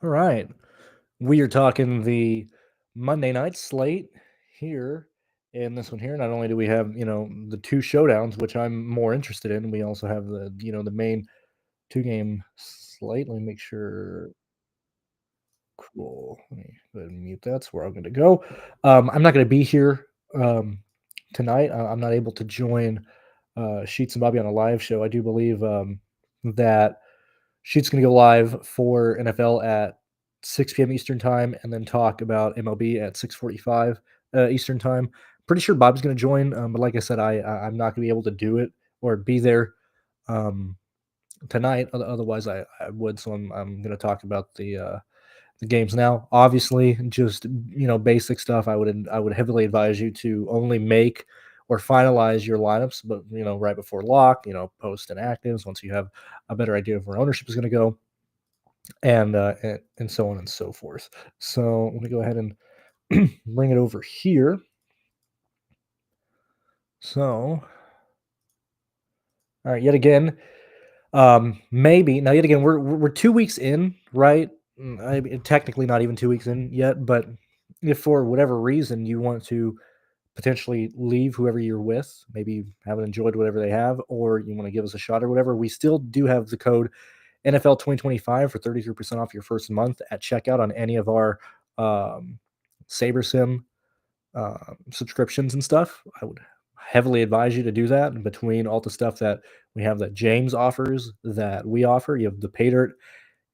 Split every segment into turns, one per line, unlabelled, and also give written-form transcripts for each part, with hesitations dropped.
All right. We are talking the Monday night slate here in this one here. Not only do we have, the two showdowns, which I'm more interested in, we also have the main two-game slate. Let me make sure. Cool. Let me go ahead and mute that. That's where I'm going to go. I'm not going to be here tonight. I'm not able to join Sheets and Bobby on a live show. I do believe that Sheet's going to go live for NFL at 6 p.m. Eastern time, and then talk about MLB at 6:45 Eastern time. Pretty sure Bob's going to join, but like I said, I'm not going to be able to do it or be there um, tonight. Otherwise, I would. So I'm going to talk about the games now. Obviously, just basic stuff. I would heavily advise you to only make or finalize your lineups, but right before lock. Post inactives once you have a better idea of where ownership is going to go, and so on and so forth. So let me go ahead and bring it over here. So, all right, yet again, maybe now yet again we're 2 weeks in, right? I mean, technically not even 2 weeks in yet, but if for whatever reason you want to potentially leave whoever you're with, maybe you haven't enjoyed whatever they have, or you want to give us a shot or whatever, we still do have the code NFL 2025 for 33% off your first month at checkout on any of our um, SaberSim subscriptions and stuff. I would heavily advise you to do that. And between all the stuff that we have that James offers, that we offer, you have the PayDirt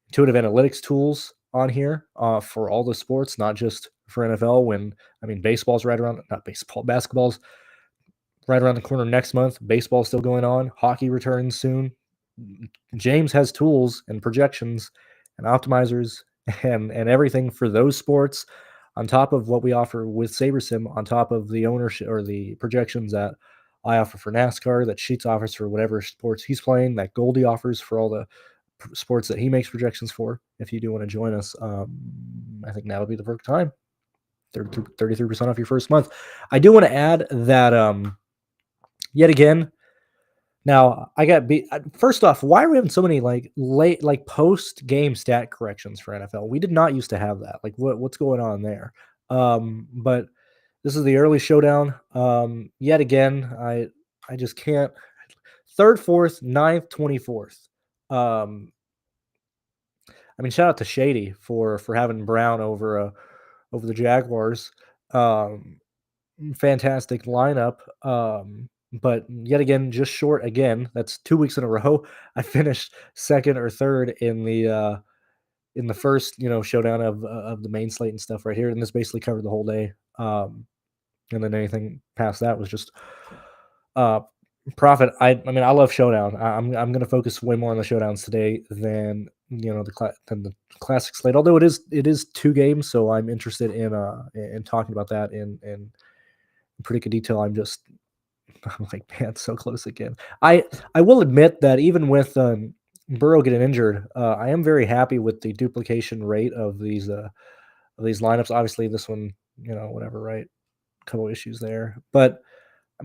intuitive analytics tools on here for all the sports, not just for NFL. Baseball's right around, not baseball, basketball's right around the corner next month. Baseball's still going on. Hockey returns soon. James has tools and projections and optimizers and everything for those sports on top of what we offer with SaberSim, on top of the ownership or the projections that I offer for NASCAR, that Sheets offers for whatever sports he's playing, that Goldie offers for all the sports that he makes projections for. If you do want to join us, I think now would be the perfect time. 33% off your first month. I do want to add that yet again, now I got beat. First off, why are we having so many like post game stat corrections for NFL? We did not used to have that. Like what's going on there? But this is the early showdown. Yet again, I just can't. Third, fourth, ninth, 24th. Um, shout out to Shady for having Brown over the Jaguars. Um, Fantastic lineup. But yet again, just short again. That's 2 weeks in a row. I finished second or third in the first showdown of the main slate and stuff right here, and this basically covered the whole day. And then anything past that was just uh profit. I love showdown. I'm going to focus way more on the showdowns today than than the classic slate. Although it is two games, so I'm interested in talking about that in pretty good detail. I'm like, man, so close again. I will admit that even with Burrow getting injured, I am very happy with the duplication rate of these lineups. Obviously, this one, whatever, right? Couple issues there, but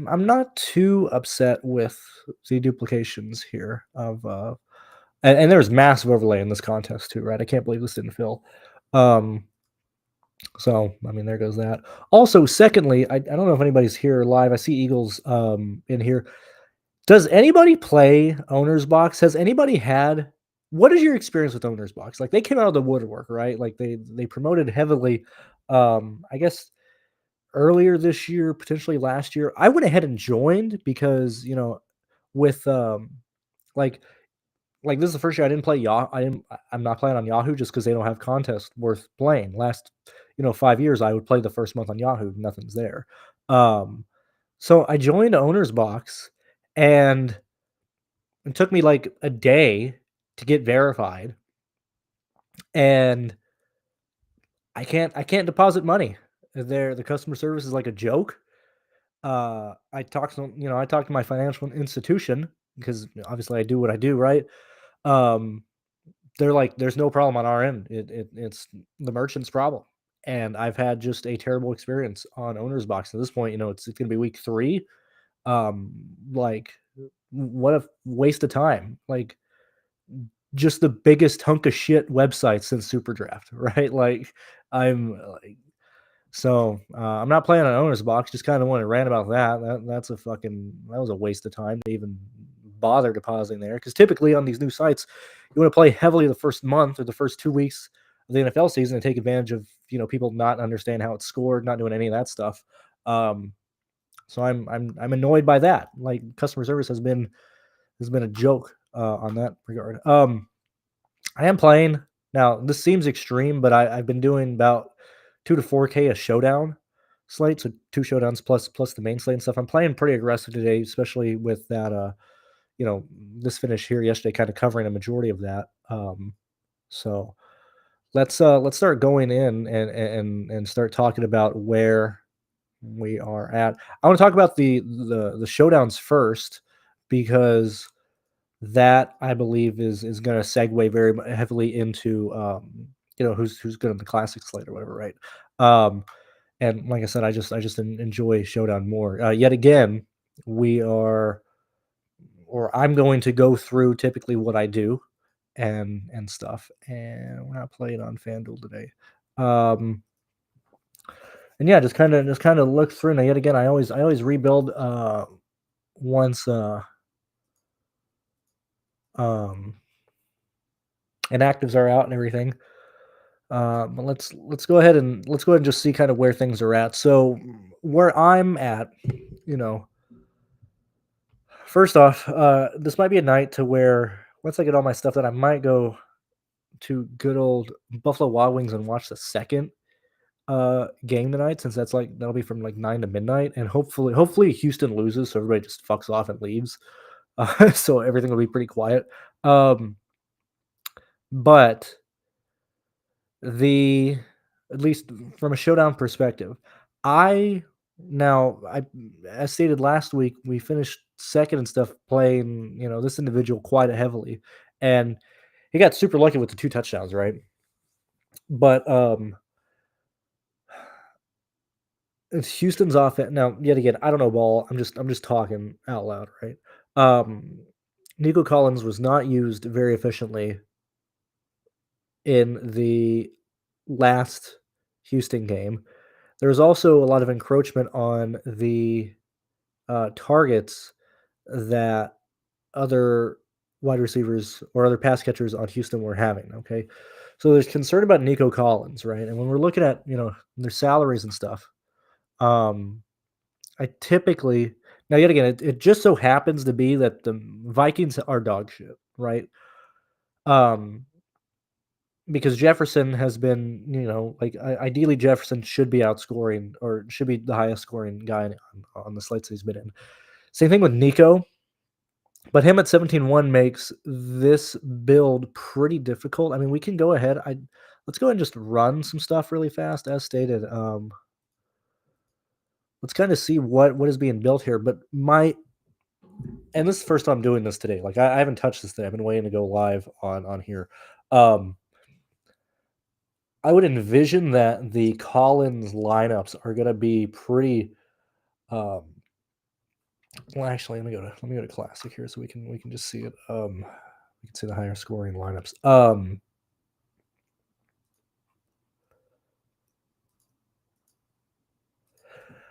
I'm not too upset with the duplications here and there's massive overlay in this contest too, right? I can't believe this didn't fill. Um, so, there goes that. Also, secondly, I don't know if anybody's here live. I see Eagles in here. Does anybody play Owner's Box? Has anybody had what is your experience with Owner's Box? Like, they came out of the woodwork, right? Like, they promoted heavily, I guess, earlier this year, potentially last year. I went ahead and joined because, with, like like, this is the first year I didn't play Yahoo. I'm not playing on Yahoo just because they don't have contests worth playing. Last, 5 years, I would play the first month on Yahoo, nothing's there. Um, so I joined Owner's Box, and it took me, like, a day to get verified, and I can't deposit money. The customer service is like a joke. I talked to my financial institution because obviously I do what I do, right? Um They're like, "There's no problem on our end. It's the merchant's problem." And I've had just a terrible experience on Owner's Box. At this point, it's gonna be week 3. Like, what a waste of time. Like, just the biggest hunk of shit website since SuperDraft, right? Like, I'm like, I'm not playing on owner's box. Just kind of want to rant about that. That was a waste of time to even bother depositing there. Because typically on these new sites, you want to play heavily the first month or the first 2 weeks of the NFL season and take advantage of people not understand how it's scored, not doing any of that stuff. Um, so I'm annoyed by that. Like, customer service has been a joke on that regard. I am playing now. This seems extreme, but I've been doing about 2 to 4K a showdown slate, so two showdowns plus the main slate and stuff. I'm playing pretty aggressive today, especially with that you know this finish here yesterday, kind of covering a majority of that. So let's start going in and start talking about where we are at. I want to talk about the showdowns first because that I believe is going to segue very heavily into who's good on the classic slate or whatever, right? Um, and like I said, I just enjoy Showdown more. Yet again, we are, or I'm going to go through typically what I do and stuff, and we're not playing on FanDuel today. Um, and yeah, just kind of look through. Now, yet again, I always rebuild once um inactives are out and everything. But let's go ahead and just see kind of where things are at. So where I'm at, you know, first off, this might be a night to where once I get all my stuff that I might go to good old Buffalo Wild Wings and watch the second game tonight, since that'll be from like 9 to midnight, and hopefully Houston loses, so everybody just fucks off and leaves. So everything will be pretty quiet. Um, but The at least from a showdown perspective, I I as stated last week, we finished second and stuff playing, this individual quite heavily, and he got super lucky with the 2 touchdowns, right? But, it's Houston's offense now, yet again, I don't know ball, I'm just talking out loud, right? Um, Nico Collins was not used very efficiently in the last Houston game. There's also a lot of encroachment on the targets that other wide receivers or other pass catchers on Houston were having. Okay, so there's concern about Nico Collins, right? And when we're looking at their salaries and stuff, um, I typically now yet again it just so happens to be that the Vikings are dog shit, right? Um, because Jefferson has been, like ideally Jefferson should be outscoring or should be the highest scoring guy on the slates he's been in. Same thing with Nico, but him at 17-1 makes this build pretty difficult. I mean, we can go ahead. Let's go ahead and just run some stuff really fast, as stated. Let's kind of see what is being built here. But and this is the first time I'm doing this today. Like I haven't touched this today. I've been waiting to go live on here. Um, I would envision that the Collins lineups are going to be pretty. Um, well, actually, let me go to classic here so we can just see it. We can see the higher scoring lineups.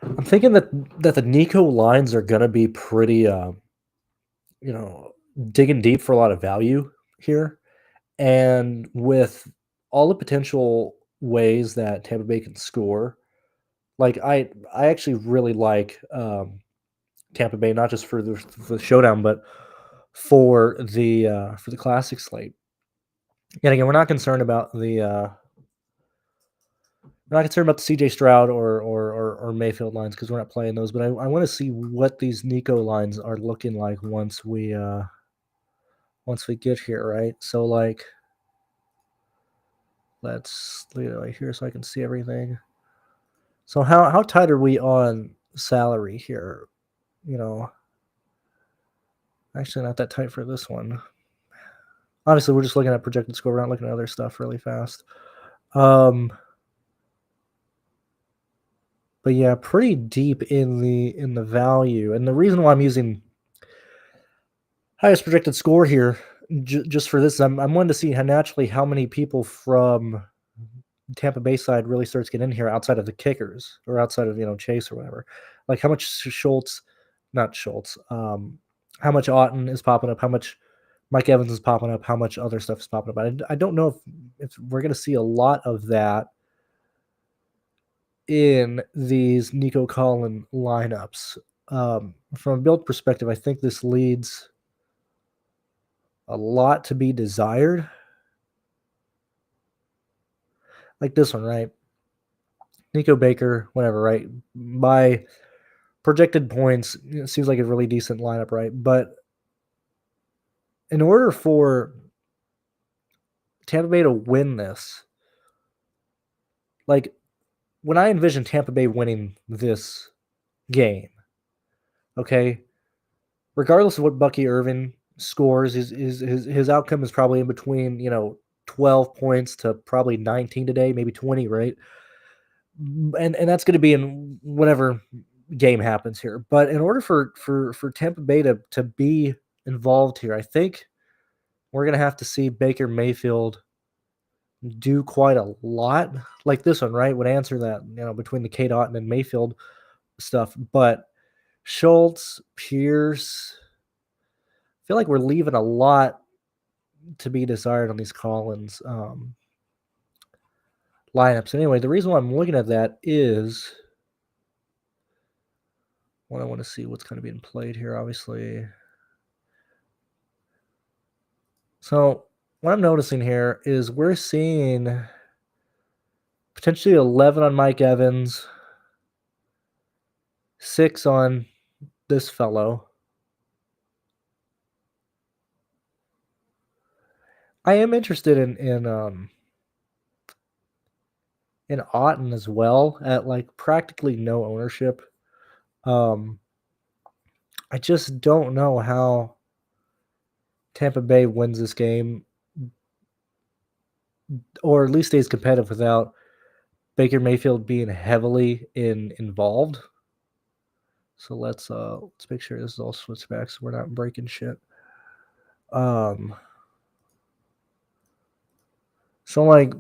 I'm thinking that the Nico lines are going to be pretty. You know, digging deep for a lot of value here, and with all the potential ways that Tampa Bay can score, like I actually really like Tampa Bay, not just for the showdown, but for the classic slate. And again, we're not concerned about the CJ Stroud or Mayfield lines because we're not playing those. But I want to see what these Nico lines are looking like once we get here, right? So like let's leave it right here so I can see everything. So how tight are we on salary here? You know, actually not that tight for this one. Honestly, we're just looking at projected score. We're not looking at other stuff really fast. Um, but yeah, pretty deep in the value. And the reason why I'm using highest projected score here just for this, I'm wanting to see how many people from Tampa Bay side really starts getting in here outside of the kickers or outside of, Chase or whatever. Like how much Schultz, not Schultz, how much Otten is popping up, how much Mike Evans is popping up, how much other stuff is popping up. I don't know if we're going to see a lot of that in these Nico Collin lineups. From a build perspective, I think this leads a lot to be desired. Like this one, right? Nico Baker, whatever, right? By projected points, it seems like a really decent lineup, right? But in order for Tampa Bay to win this, like when I envision Tampa Bay winning this game, okay, regardless of what Bucky Irvin scores, his outcome is probably in between 12 points to probably 19 today, maybe 20, right? And that's going to be in whatever game happens here. But in order for Tampa Bay to be involved here, I think we're going to have to see Baker Mayfield do quite a lot. Like this one, right, would answer that, between the K. Dotton and Mayfield stuff. But Schultz, Pierce, I feel like we're leaving a lot to be desired on these Collins lineups. Anyway, the reason why I'm looking at that is what I want to see what's kind of being played here, obviously. So what I'm noticing here is we're seeing potentially 11 on Mike Evans, 6 on this fellow. I am interested in Otten as well at like practically no ownership. I just don't know how Tampa Bay wins this game, or at least stays competitive without Baker Mayfield being heavily involved. So let's make sure this is all switched back so we're not breaking shit. So like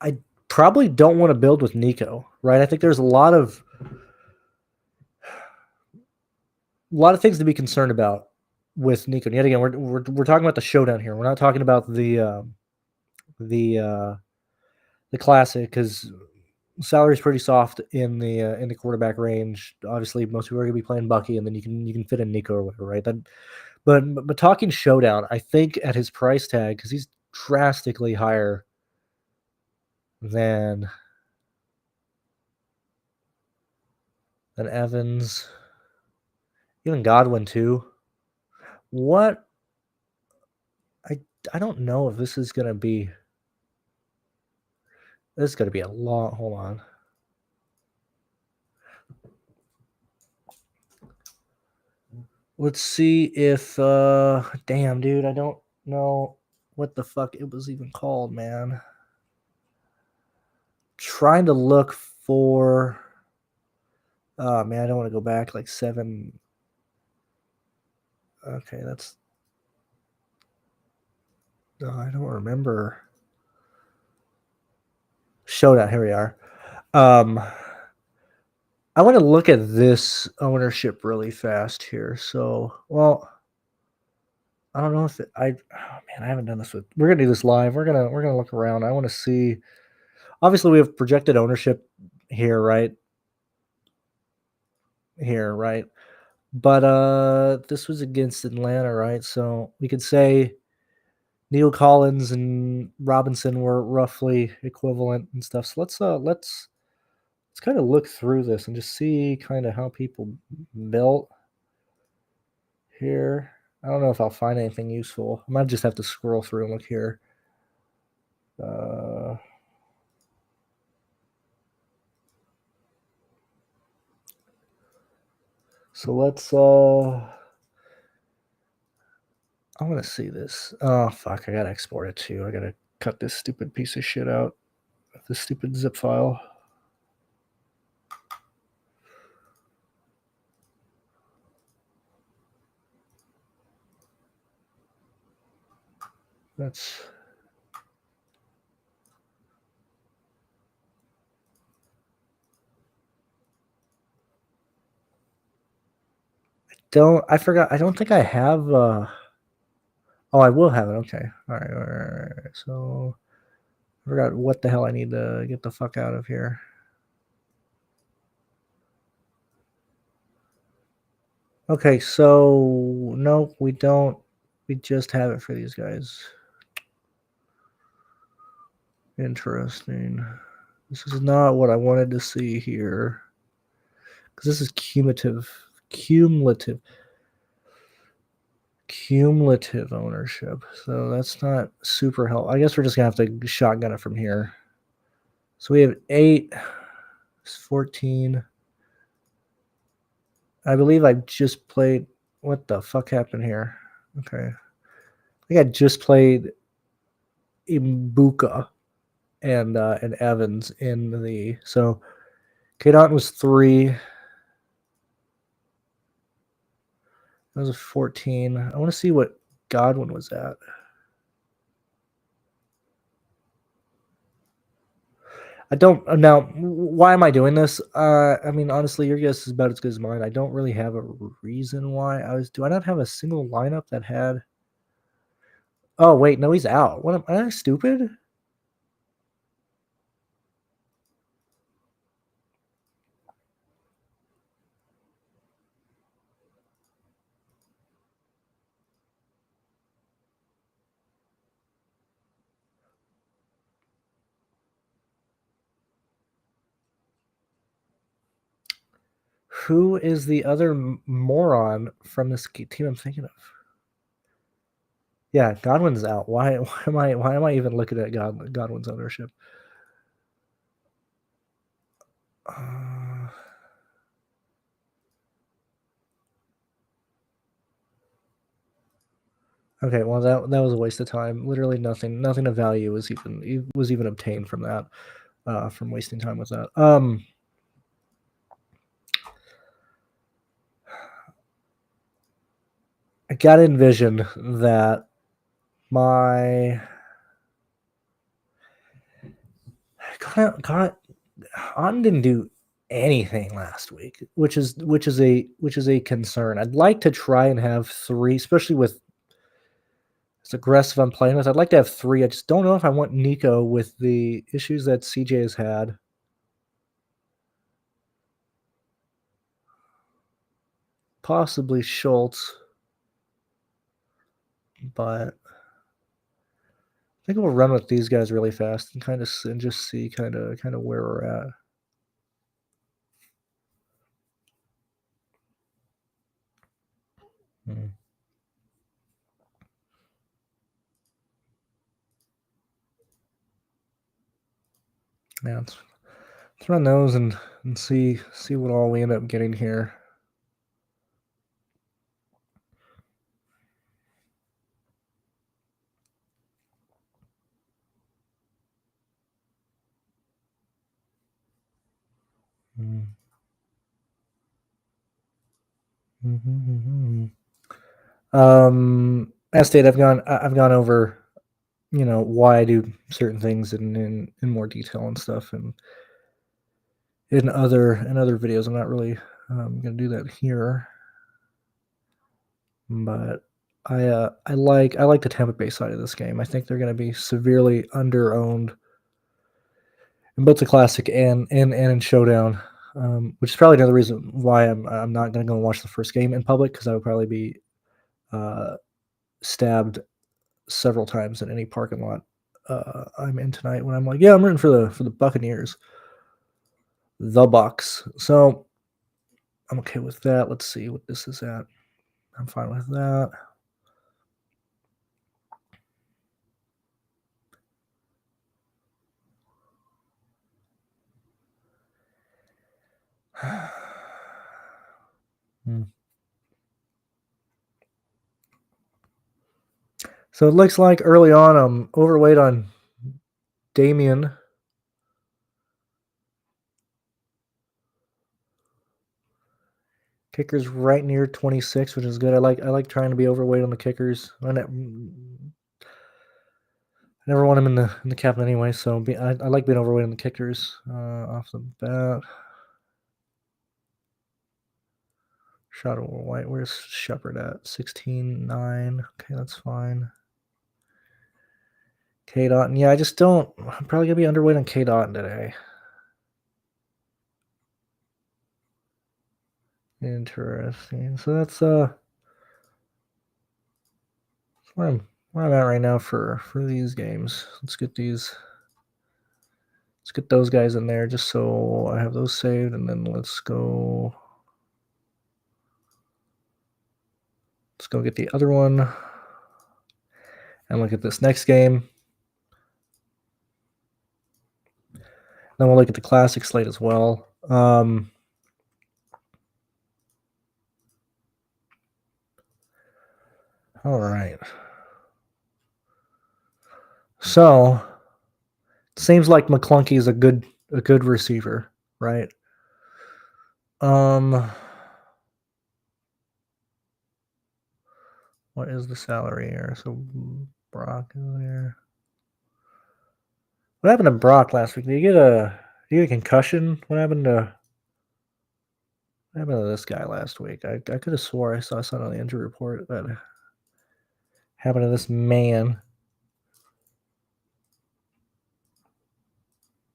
I probably don't want to build with Nico, right? I think there's a lot of things to be concerned about with Nico. And yet again, we're talking about the showdown here. We're not talking about the classic, because salary is pretty soft in the quarterback range. Obviously, most people are going to be playing Bucky, and then you can fit in Nico or whatever, right? But talking showdown, I think at his price tag, because he's drastically higher than Evans, even Godwin too. What I don't know if this is gonna be. This is gonna be a long. Hold on. Let's see if. Damn, dude, I don't know what the fuck it was even called, man. Trying to look for. Oh man, I don't want to go back like 7. Okay, that's. I don't remember. Showdown. Here we are. I want to look at this ownership really fast here. So, well, I don't know if oh man, I haven't done this with. We're gonna do this live. We're gonna look around. I want to see. Obviously, we have projected ownership here, right? Here, right? But this was against Atlanta, right? So we could say Neil Collins and Robinson were roughly equivalent and stuff. So let's kind of look through this and just see kind of how people built here. I don't know if I'll find anything useful. I might just have to scroll through and look here. So let's I want to see this. Oh fuck, I gotta export it too. I gotta cut this stupid piece of shit out. This stupid zip file. That's I forgot. I don't think I have. Oh, I will have it. Okay. All right. All right. All right. So I forgot what the hell I need to get the fuck out of here. Okay. So no, we don't. We just have it for these guys. Interesting. This is not what I wanted to see here. Because this is cumulative ownership. So that's not super helpful. I guess we're just going to have to shotgun it from here. So we have 8, 14. I believe I just played. What the fuck happened here? Okay. I think I just played Ibuka and Evans in the. So K. Dot was 3. That was a 14. I want to see what Godwin was at. I don't now. Why am I doing this? I mean, honestly, your guess is about as good as mine. I don't really have a reason why I was. Do I not have a single lineup that had? Oh wait, no, he's out. What am I stupid? Who is the other moron from this team I'm thinking of? Yeah, Godwin's out. Why am I even looking at Godwin's ownership? Okay, well that was a waste of time. Literally nothing of value was even obtained from that, from wasting time with that. I gotta envision that my God, Otten didn't do anything last week, which is a concern. I'd like to try and have 3, especially with as aggressive I'm playing with. I'd like to have 3. I just don't know if I want Nico with the issues that CJ has had. Possibly Schultz, but I think we'll run with these guys really fast and just see kind of where we're at. Hmm. Yeah, let's run those and see what all we end up getting here. Mm. Mm-hmm. As stated, I've gone over, why I do certain things in more detail and stuff, and in other videos. I'm not really gonna do that here, but I like the Tampa Bay side of this game. I think they're gonna be severely underowned in both the Classic and in Showdown, which is probably another reason why I'm not gonna go and watch the first game in public, because I would probably be stabbed several times in any parking lot I'm in tonight when I'm like, yeah, I'm rooting for the Buccaneers, the Bucks. So I'm okay with that. Let's see what this is at. I'm fine with that. Hmm. So it looks like early on I'm overweight on Damien. Kickers right near 26, which is good. I like trying to be overweight on the kickers. never want him in the captain anyway, so I like being overweight on the kickers off the bat. Shadow White, where's Shepard at? 16.9. Okay, that's fine. K Dot, yeah, I just don't. I'm probably gonna be underweight on K Dot today. Interesting. So that's where I'm at right now for these games. Let's get those guys in there just so I have those saved, and then let's go get the other one and look at this next game. Then we'll look at the classic slate as well. All right. So seems like McClunky is a good receiver, right? What is the salary here? So Brock is there. What happened to Brock last week? Did you get a concussion? What happened to this guy last week? I could have swore I saw something on the injury report that happened to this man.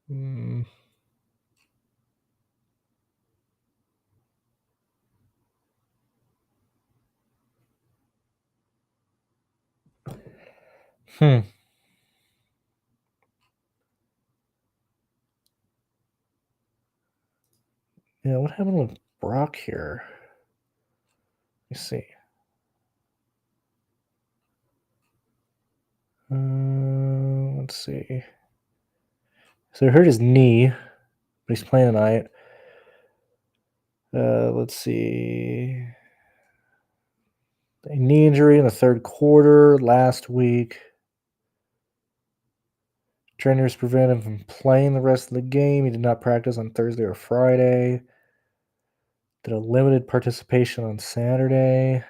Hmm. Yeah, what happened with Brock here? Let me see. Let's see. So he hurt his knee, but he's playing tonight. Let's see. A knee injury in the third quarter last week. Trainers prevented him from playing the rest of the game. He did not practice on Thursday or Friday. Did a limited participation on Saturday.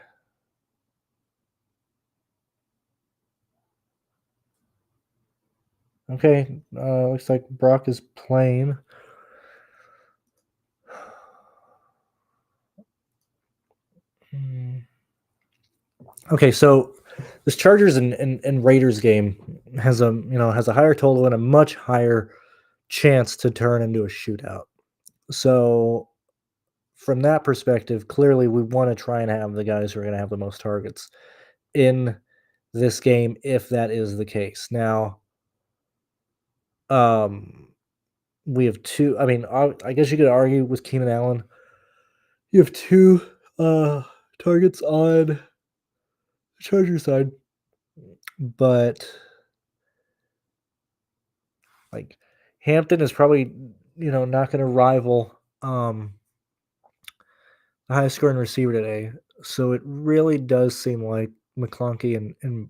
Okay, looks like Brock is playing. Okay, so this Chargers and Raiders game has a higher total and a much higher chance to turn into a shootout. So from that perspective, clearly we want to try and have the guys who are going to have the most targets in this game if that is the case. Now, we have two. I mean, I guess you could argue with Keenan Allen. You have two targets on the Chargers side, but like Hampton is probably not going to rival the highest scoring receiver today. So it really does seem like McClunky and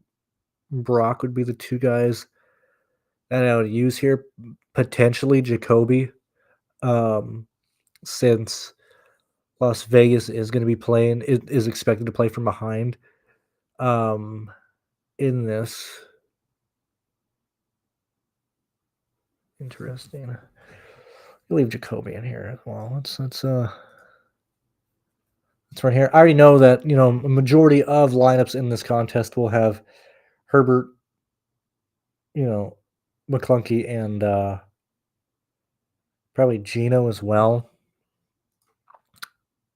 Brock would be the two guys that I would use here. Potentially Jacoby, since Las Vegas is going to be playing is expected to play from behind. In this, interesting. I'll leave Jacoby in here as well. Let's run here. I already know that a majority of lineups in this contest will have Herbert, McClunky, and probably Geno as well.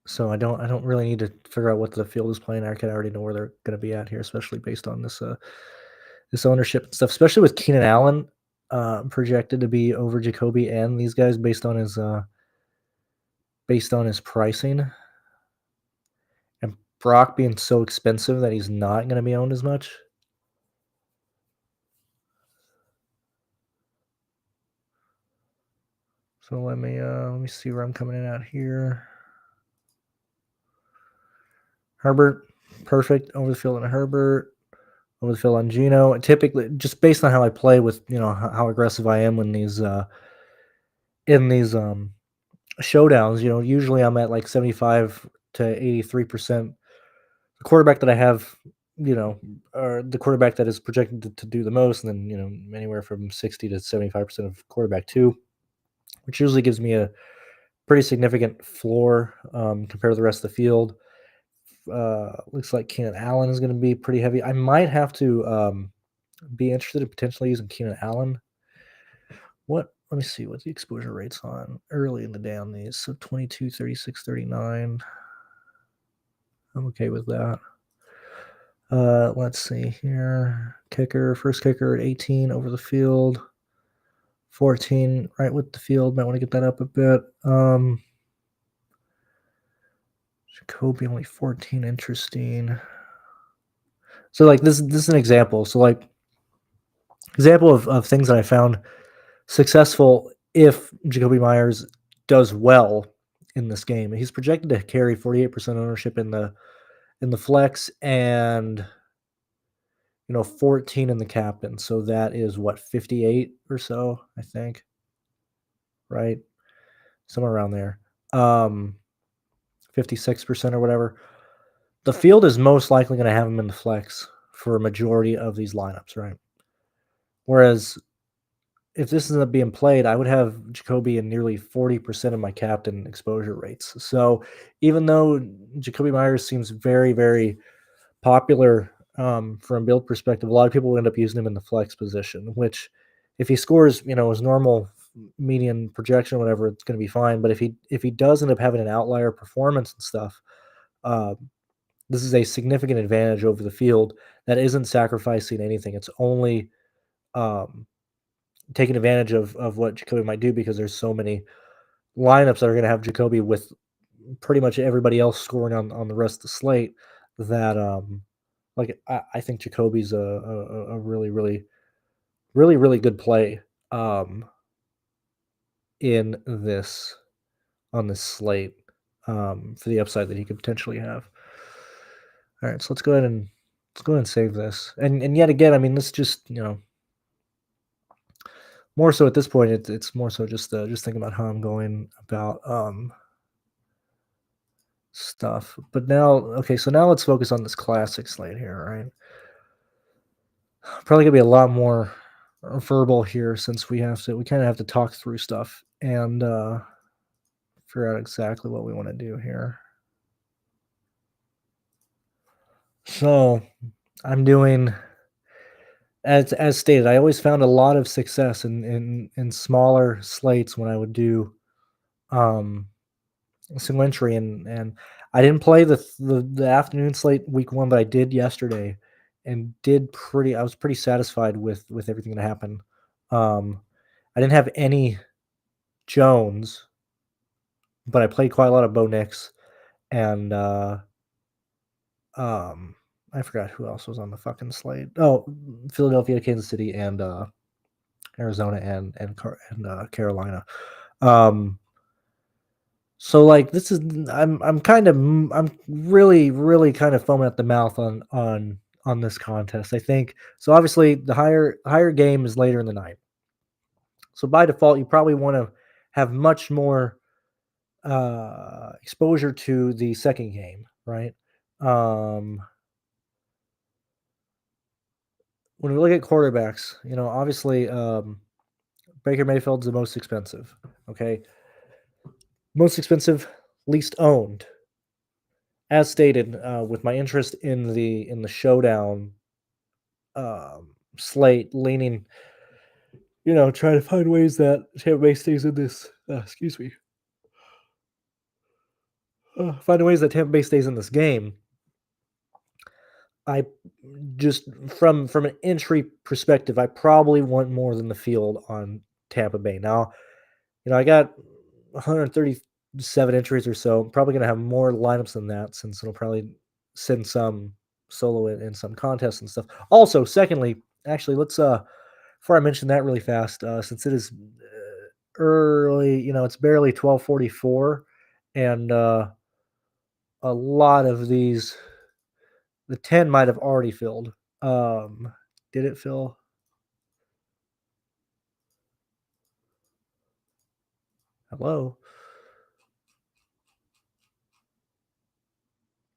So I don't really need to figure out what the field is playing. I can already know where they're going to be at here, especially based on this this ownership and stuff. Especially with Keenan Allen projected to be over Jacoby and these guys based on his pricing, and Brock being so expensive that he's not going to be owned as much. So let me see where I'm coming in at here. Herbert, perfect over the field on Herbert, over the field on Geno. And typically, just based on how I play with how aggressive I am when these in these showdowns, usually I'm at like 75 to 83%. The quarterback that I have you know, or the quarterback that is projected to do the most, and then, anywhere from 60 to 75% of quarterback 2, which usually gives me a pretty significant floor, compared to the rest of the field. Looks like Keenan Allen is gonna be pretty heavy. I might have to, be interested in potentially using Keenan Allen. Let me see what the exposure rate's on early in the day on these. So 22, 36, 39. I'm okay with that. Let's see here. First kicker at 18 over the field. 14 right with the field. Might want to get that up a bit. Jacoby only 14, interesting. So like this is an example. So like example of things that I found successful if Jacoby Myers does well in this game. He's projected to carry 48% ownership in the flex and 14 in the captain. So that is what, 58 or so, I think, right? Somewhere around there. 56% or whatever. The field is most likely going to have him in the flex for a majority of these lineups, right? Whereas if this isn't being played, I would have Jacoby in nearly 40% of my captain exposure rates. So even though Jacoby Myers seems very, very popular from a build perspective, a lot of people will end up using him in the flex position, which if he scores, his normal median projection, whatever, it's going to be fine. But if he does end up having an outlier performance and stuff, uh, this is a significant advantage over the field that isn't sacrificing anything. It's only um, taking advantage of what Jacoby might do because there's so many lineups that are going to have Jacoby with pretty much everybody else scoring on the rest of the slate. That like I think Jacoby's a really really good play in this on this slate for the upside that he could potentially have. All right, so let's go ahead and save this. And yet again, I mean, this just more so at this point, it's more so just thinking about how I'm going about stuff. But now, okay, so now let's focus on this classic slate here, right? Probably gonna be a lot more verbal here since we kind of have to talk through stuff and figure out exactly what we want to do here. So I'm doing as stated. I always found a lot of success in smaller slates when I would do um single entry and I didn't play the afternoon slate week 1, but I did yesterday and I was pretty satisfied with everything that happened. Um, I didn't have any Jones, but I played quite a lot of Bo Nix and um, I forgot who else was on the fucking slate. Oh, Philadelphia, Kansas City, and Arizona and Carolina. Um, So like this is I'm really kind of foaming at the mouth on this contest. I think so. Obviously, the higher game is later in the night. So by default, you probably want to have much more exposure to the second game, right? Um, when we look at quarterbacks, obviously Baker Mayfield's the most expensive. Okay, most expensive, least owned. As stated, with my interest in the showdown slate, leaning, trying to find ways that Tampa Bay stays in this. Excuse me. Finding ways that Tampa Bay stays in this game. I just from an entry perspective, I probably want more than the field on Tampa Bay. Now, I got 137 entries or so. I'm probably gonna have more lineups than that since it'll probably send some solo in some contests and stuff. Also, secondly, actually, let's before I mention that really fast, since it is early, it's barely 12:44, and a lot of these, the 10 might have already filled. Um, did it fill? Hello,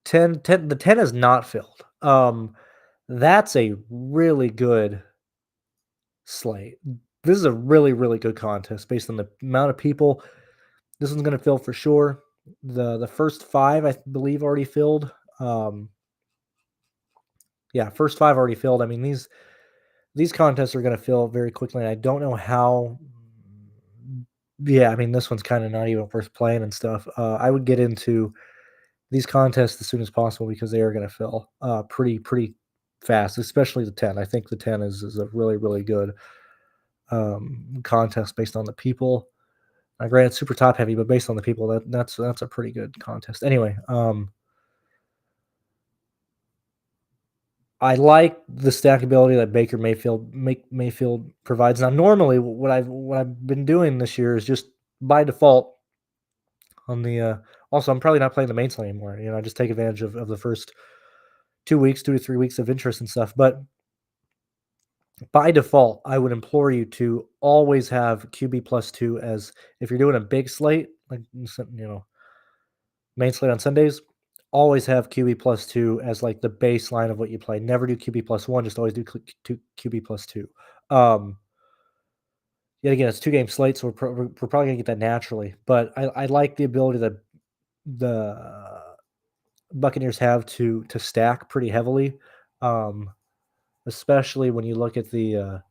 10. The 10 is not filled. That's a really good slate. This is a really, really good contest based on the amount of people. This one's gonna fill for sure. The first 5, I believe, already filled. Yeah, first 5 already filled. I mean, these contests are gonna fill very quickly, and I don't know how. Yeah, I mean, this one's kinda not even worth playing and stuff. I would get into these contests as soon as possible because they are gonna fill, pretty fast, especially the 10. I think the 10 is a really, really good, contest based on the people. Granted, super top heavy, but based on the people, that's a pretty good contest. Anyway, I like the stackability that Baker Mayfield provides. Now, normally, what I've been doing this year is just by default on the. Also, I'm probably not playing the main slate anymore. I just take advantage of the first 2 weeks, 2 to 3 weeks of interest and stuff. But by default, I would implore you to always have QB plus two as if you're doing a big slate, like main slate on Sundays. Always have QB plus two as like the baseline of what you play. Never do QB plus one. Just always do QB plus two. Um, Yet again, it's 2 game slate, so we're probably gonna get that naturally. But I like the ability that the Buccaneers have to stack pretty heavily, um, especially when you look at the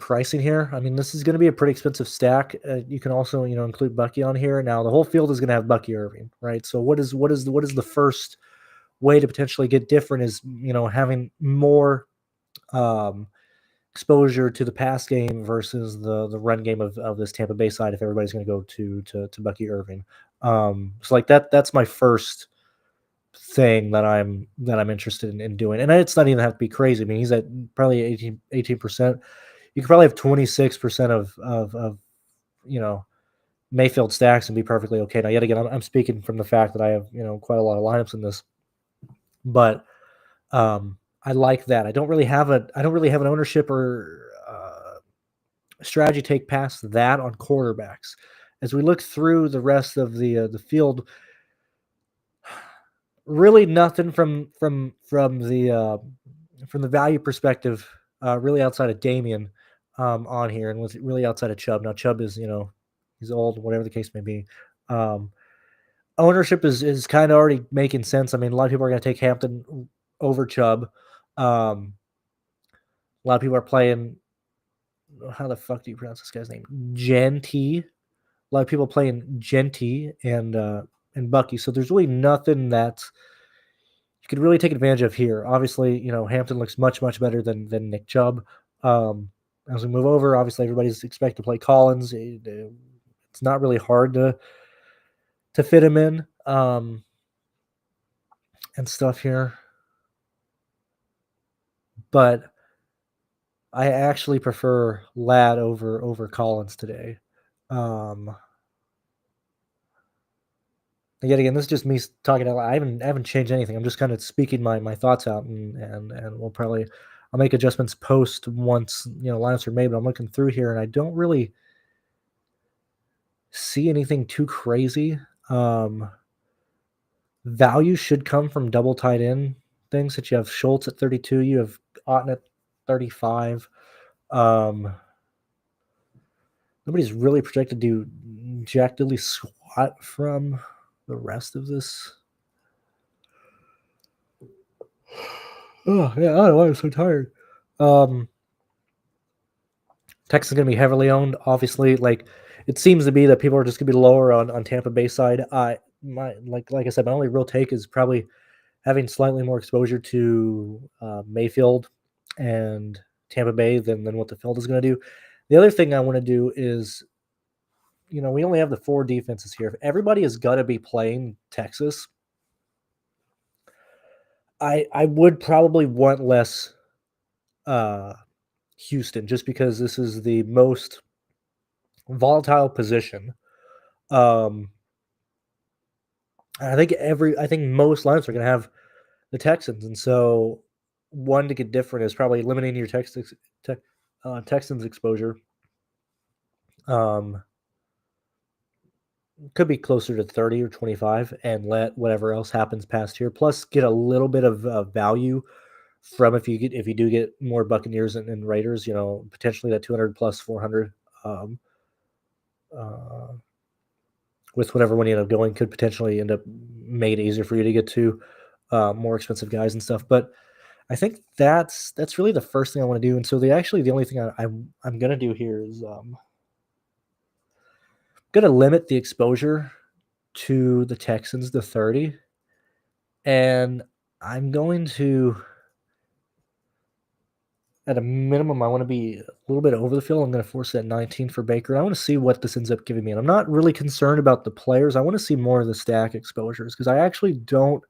pricing here. I mean, this is going to be a pretty expensive stack. You can also include Bucky on here. Now the whole field is going to have Bucky Irving, right? So what is the first way to potentially get different is having more um, exposure to the pass game versus the run game of this Tampa Bay side if everybody's going to go to Bucky Irving. So like that's my first thing that I'm interested in doing. And it's not even have to be crazy. I mean, he's at probably 18%. You could probably have 26% of you know Mayfield stacks and be perfectly okay. Now, yet again, I'm speaking from the fact that I have quite a lot of lineups in this, but I like that. I don't really have an ownership or strategy take past that on quarterbacks. As we look through the rest of the field, really nothing from the value perspective, really outside of Damien on here, and was really outside of Chubb. Now Chubb is he's old, whatever the case may be. Um, Ownership is kind of already making sense. I mean, a lot of people are going to take Hampton over Chubb. A lot of people are playing. How the fuck do you pronounce this guy's name? Genty. A lot of people playing Genty and Bucky. So there's really nothing that you could really take advantage of here. Obviously, Hampton looks much, much better than Nick Chubb. Um, as we move over, obviously everybody's expected to play Collins. It's not really hard to fit him in and stuff here. But I actually prefer Ladd over Collins today. Yet again, this is just me talking out loud. I haven't changed anything. I'm just kind of speaking my thoughts out, and I'll make adjustments post once lineups are made. But I'm looking through here, and I don't really see anything too crazy. Value should come from double tight end things that you have Schultz at 32, you have Otten at 35. Nobody's really projected to Jack Diddley squat from the rest of this. Oh yeah, I don't know why I'm so tired. Texas is going to be heavily owned. Obviously, like it seems to be that people are just going to be lower on Tampa Bay side. Like I said, my only real take is probably having slightly more exposure to Mayfield and Tampa Bay than what the field is going to do. The other thing I want to do is, we only have the 4 defenses here. If everybody is going to be playing Texas, I would probably want less Houston just because this is the most volatile position. Um, I think most lineups are going to have the Texans, and so one to get different is probably eliminating your Texans exposure. Um, could be closer to 30 or 25 and let whatever else happens past here, plus get a little bit of value from if you do get more Buccaneers and Raiders, potentially that 200 plus 400 um, uh, with whatever one you end up going could potentially end up made easier for you to get to more expensive guys and stuff. But I think that's really the first thing I want to do. And so the only thing I'm gonna do here is gonna limit the exposure to the Texans to 30, and I'm going to at a minimum, I want to be a little bit over the field. I'm going to force that 19 for Baker. I want to see what this ends up giving me. And I'm not really concerned about the players. I want to see more of the stack exposures because I actually don't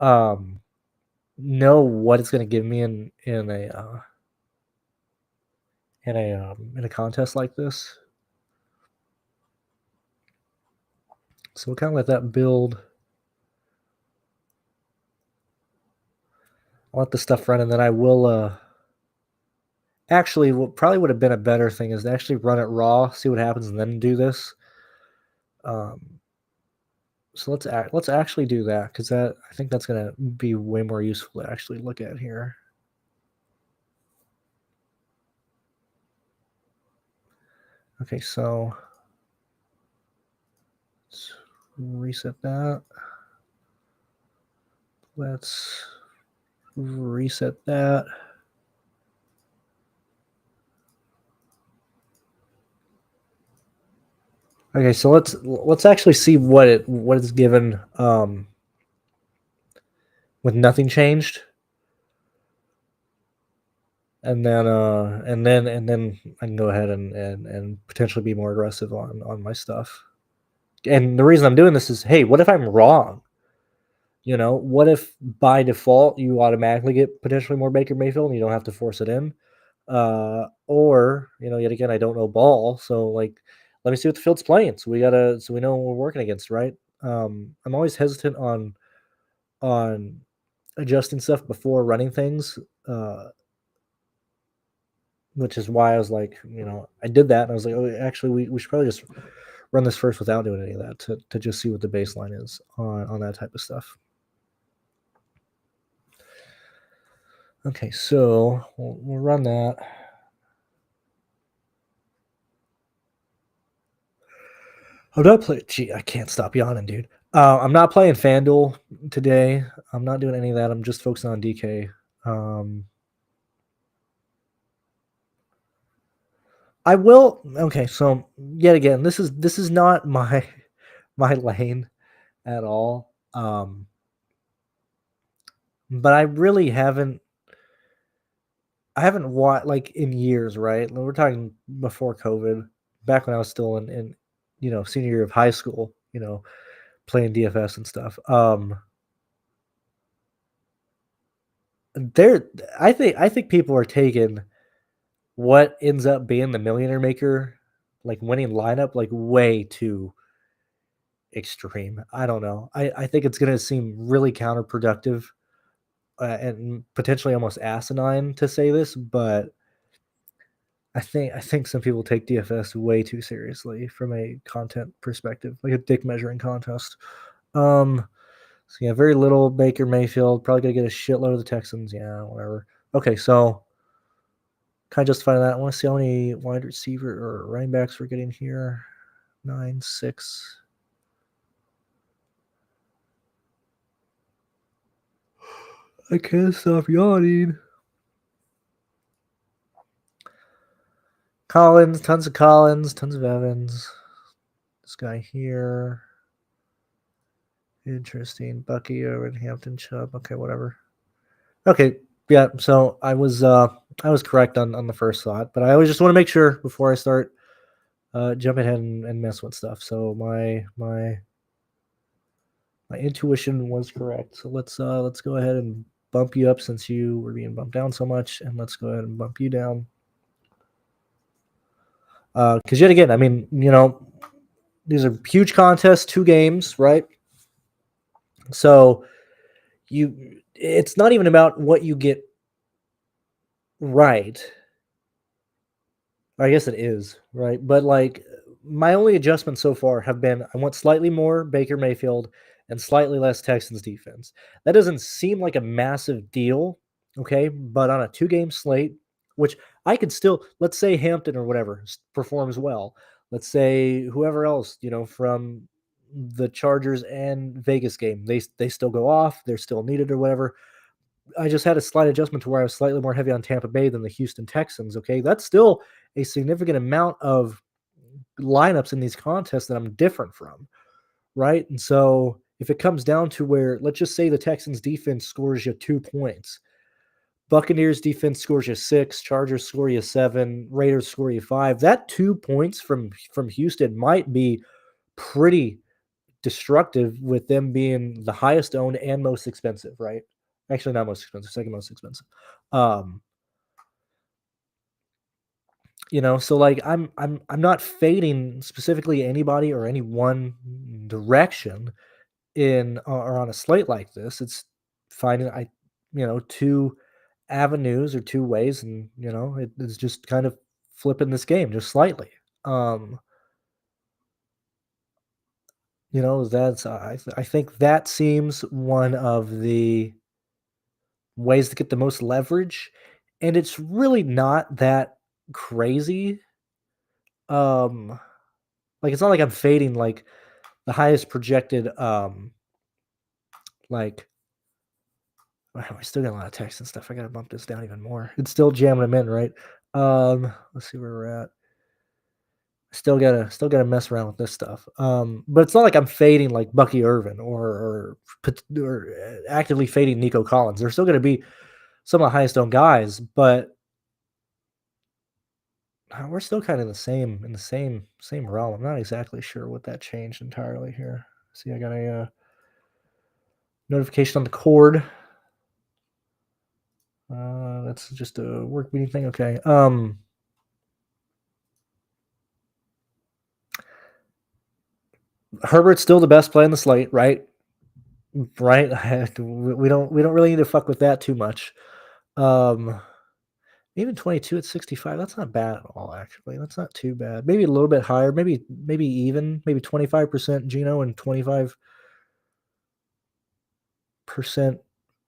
um, know what it's going to give me in a contest like this. So we'll kind of let that build. I'll let the stuff run, and then I will actually what probably would have been a better thing is to actually run it raw, see what happens, and then do this. So let's actually do that because I think that's gonna be way more useful to actually look at here. Okay, so let's reset that. Let's reset that. Okay, so let's actually see what is given with nothing changed. And then I can go ahead and potentially be more aggressive on my stuff. And the reason I'm doing this is, hey, what if I'm wrong? What if by default you automatically get potentially more Baker Mayfield and you don't have to force it in? Or, yet again, I don't know ball. So like, let me see what the field's playing. So we know what we're working against, right? I'm always hesitant on adjusting stuff before running things. Which is why I was like, I did that and I was like, oh, actually we should probably just run this first without doing any of that to just see what the baseline is on that type of stuff. Okay, so we'll run that. I'm not playing. Gee, I can't stop yawning, dude. I'm not playing FanDuel today. I'm not doing any of that. I'm just focusing on DK. I will. Okay, so yet again, this is not my my lane at all. But I really haven't. I haven't watched like in years, right? We're talking before COVID, back when I was still in senior year of high school. Playing DFS and stuff. There, I think people are taking what ends up being the millionaire maker, like winning lineup, like way too extreme. I don't know. I think it's going to seem really counterproductive and potentially almost asinine to say this, but I think some people take DFS way too seriously from a content perspective, like a dick measuring contest. So yeah, very little Baker Mayfield. Probably gonna get a shitload of the Texans. Yeah, whatever. Okay, so kind of justify that. I want to see how many wide receiver or running backs we're getting here. 9, 6. I can't stop yawning. Collins, tons of Evans. This guy here. Interesting. Bucky, Irvin, Hampton, Chubb. Okay, whatever. Okay, yeah. So I was correct on the first thought, but I always just want to make sure before I start jumping ahead and mess with stuff. So my intuition was correct. So let's go ahead and bump you up since you were being bumped down so much, and let's go ahead and bump you down. Because yet again, I mean, these are huge contests, 2 games, right? So it's not even about what you get right. I guess it is, right? But like my only adjustments so far have been I want slightly more Baker Mayfield and slightly less Texans defense. That doesn't seem like a massive deal, okay? But on a 2-game slate, which I could still, let's say Hampton or whatever performs well. Let's say whoever else, from the Chargers and Vegas game, they still go off, they're still needed or whatever. I just had a slight adjustment to where I was slightly more heavy on Tampa Bay than the Houston Texans, okay? That's still a significant amount of lineups in these contests that I'm different from, right? And so if it comes down to where, let's just say the Texans defense scores you 2 points, Buccaneers defense scores you six, Chargers score you seven, Raiders score you five. That 2 points from Houston might be pretty destructive with them being the highest owned and most expensive, right? Actually, not most expensive, second most expensive. Um, so like I'm not fading specifically anybody or any one direction in or on a slate like this. It's finding two avenues or two ways, and it's just kind of flipping this game just slightly. Um, that's I think that seems one of the ways to get the most leverage, and it's really not that crazy. Um, like it's not like I'm fading like the highest projected like wow, I still got a lot of text and stuff. I gotta bump this down even more. It's still jamming them in, right? Let's see where we're at. Still gotta mess around with this stuff. But it's not like I'm fading like Bucky Irvin or actively fading Nico Collins. They're still gonna be some of the highest owned guys, but we're still kind of in the same realm. I'm not exactly sure what that changed entirely here. See, I got a notification on the cord. That's just a work meeting thing. Okay. Herbert's still the best play on the slate, right? Right. We don't really need to fuck with that too much. Um, Even 22 at 65, that's not bad at all. Actually, that's not too bad. Maybe a little bit higher. Maybe even. Maybe 25% Gino and 25%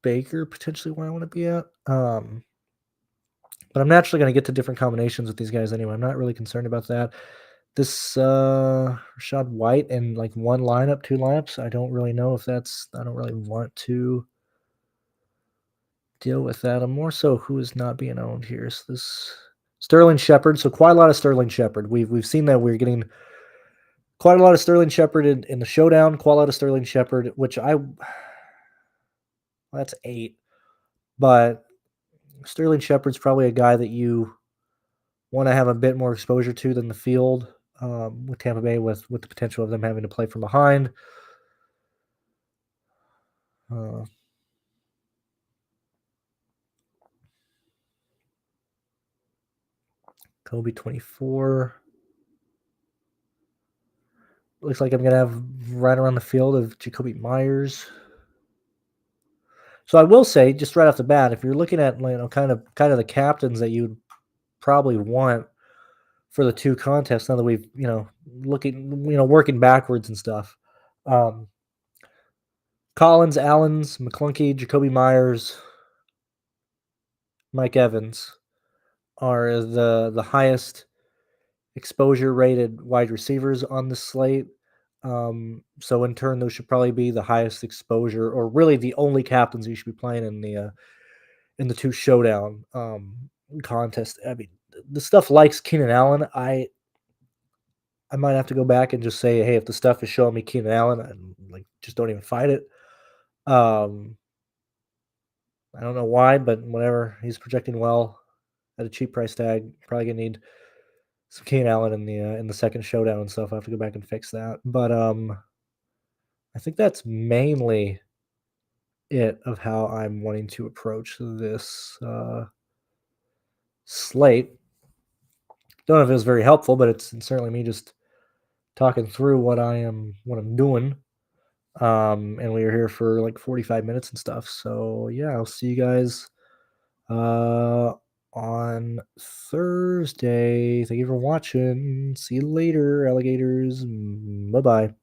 Baker potentially where I want to be at. But I'm naturally going to get to different combinations with these guys anyway. I'm not really concerned about that. This Rashad White and like one lineup, two lineups. I don't really know if that's. I don't really want to deal with that. I'm more so who is not being owned here. So this Sterling Shepard. So quite a lot of Sterling Shepard. We've seen that we're getting quite a lot of Sterling Shepard in the showdown. Quite a lot of Sterling Shepard, which that's 8. But Sterling Shepard's probably a guy that you want to have a bit more exposure to than the field with Tampa Bay, with the potential of them having to play from behind. Kobe 24. Looks like I'm going to have right around the field of Jacoby Myers. So I will say, just right off the bat, if you're looking at kind of the captains that you'd probably want for the two contests, now that we've working backwards and stuff, Collins, Allens, McClunky, Jacoby Myers, Mike Evans are the highest exposure rated wide receivers on the slate. So in turn, those should probably be the highest exposure, or really the only captains you should be playing in the two showdown contest. I mean, the stuff likes Keenan Allen. I might have to go back and just say, hey, if the stuff is showing me Keenan Allen, just don't even fight it. Um, I don't know why, but whatever. He's projecting well at a cheap price tag. Probably gonna need some Keenan Allen in the second showdown and stuff. I have to go back and fix that. But I think that's mainly it of how I'm wanting to approach this slate. Don't know if it was very helpful, but it's certainly me just talking through what I'm doing. And we were here for like 45 minutes and stuff. So yeah, I'll see you guys on Thursday. Thank you for watching. See you later, alligators. Bye bye.